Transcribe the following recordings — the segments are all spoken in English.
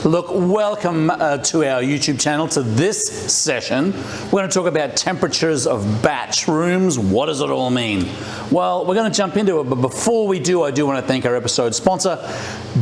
Look, welcome to our YouTube channel. To this session, we're going to talk about temperatures of batch rooms. What does it all mean? Well, we're going to jump into it, but before we do, I do want to thank our episode sponsor,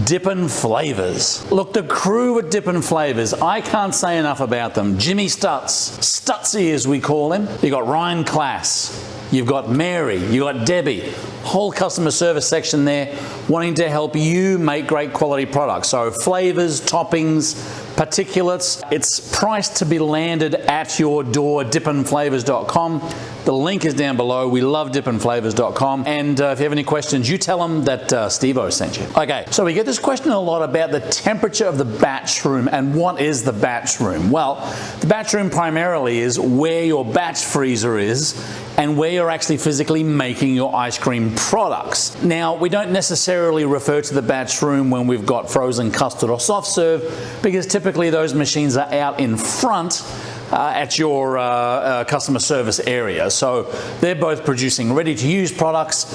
Dippin' Flavors. Look, the crew at Dippin' Flavors, I can't say enough about them. Jimmy Stutz, Stutzy as we call him. You got Ryan Class, you've got Mary, you got Debbie. Whole customer service section there wanting to help you make great quality products. So flavors, toppings, particulates. It's priced to be landed at your door, dippinflavors.com. The link is down below. We love dippinflavors.com. And if you have any questions, you tell them that Steve-O sent you. Okay, so we get this question a lot about the temperature of the batch room and what is the batch room? Well, the batch room primarily is where your batch freezer is and where you're actually physically making your ice cream products. Now, we don't necessarily refer to the batch room when we've got frozen custard or soft serve, because typically those machines are out in front at your customer service area. So they're both producing ready-to-use products,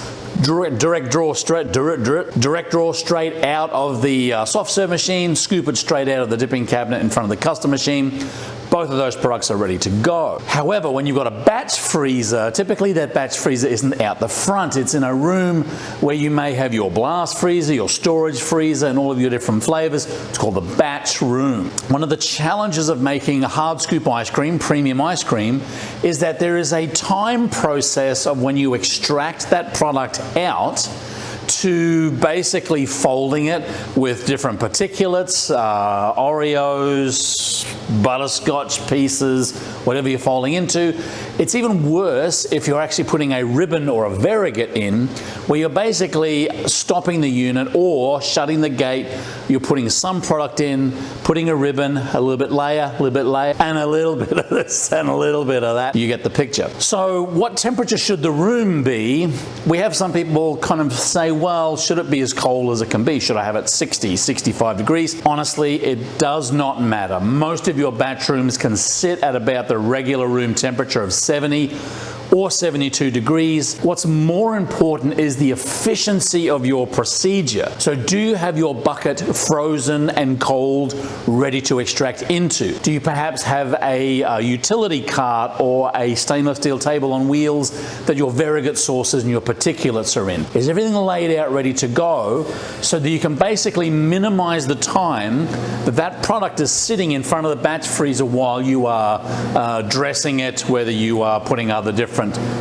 direct draw straight out of the soft serve machine, scoop it straight out of the dipping cabinet in front of the custom machine. Both of those products are ready to go. However, when you've got a batch freezer, typically that batch freezer isn't out the front. It's in a room where you may have your blast freezer, your storage freezer, and all of your different flavors. It's called the batch room. One of the challenges of making a hard scoop ice cream, premium ice cream, is that there is a time process of when you extract that product out to basically folding it with different particulates, Oreos, butterscotch pieces, whatever you're folding into. It's even worse if you're actually putting a ribbon or a variegate in, where you're basically stopping the unit or shutting the gate. You're putting some product in, putting a ribbon, a little bit layer, and a little bit of this and a little bit of that. You get the picture. So what temperature should the room be? We have some people kind of say, well, should it be as cold as it can be? Should I have it 60, 65 degrees? Honestly, it does not matter. Most of your batch rooms can sit at about the regular room temperature of 70 or 72 degrees. What's more important is the efficiency of your procedure. So do you have your bucket frozen and cold, ready to extract into? Do you perhaps have a utility cart or a stainless steel table on wheels that your variegate sauces and your particulates are in? Is everything laid out ready to go so that you can basically minimize the time that that product is sitting in front of the batch freezer while you are dressing it, whether you are putting other different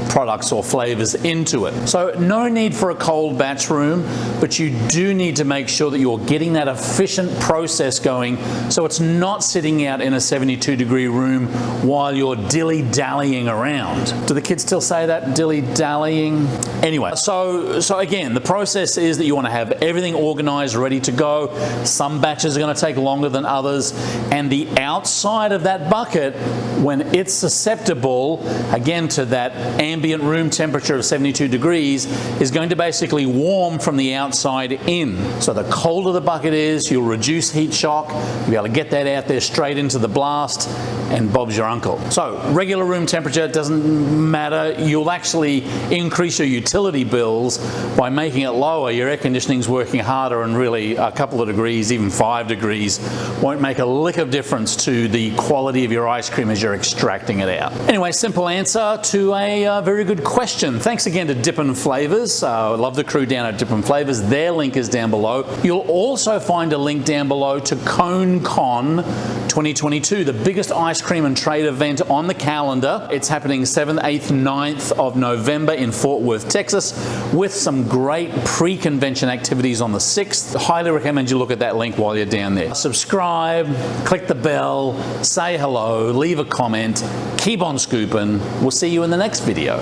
products or flavors into it. So no need for a cold batch room, but you do need to make sure that you're getting that efficient process going so it's not sitting out in a 72 degree room while you're dilly-dallying around. Do the kids still say that, dilly-dallying? Anyway, so again, the process is that you want to have everything organized, ready to go. Some batches are going to take longer than others, and the outside of that bucket, when it's susceptible, again, to that ambient room temperature of 72 degrees, is going to basically warm from the outside in. So the colder the bucket is, you'll reduce heat shock, you'll be able to get that out there straight into the blast, and Bob's your uncle. So regular room temperature doesn't matter. You'll actually increase your utility bills by making it lower. Your air conditioning's working harder, and really a couple of degrees, even 5 degrees, won't make a lick of difference to the quality of your ice cream as you're extracting it out. Anyway, simple answer to a very good question. Thanks again to Dippin' Flavors. I love the crew down at Dippin' Flavors. Their link is down below. You'll also find a link down below to Conecon 2022, the biggest ice cream and trade event on the calendar. It's happening 7th, 8th, 9th of November in Fort Worth, Texas, with some great pre-convention activities on the 6th. Highly recommend you look at that link while you're down there. Subscribe, click the bell, say hello, leave a comment, keep on scooping. We'll see you in the next video.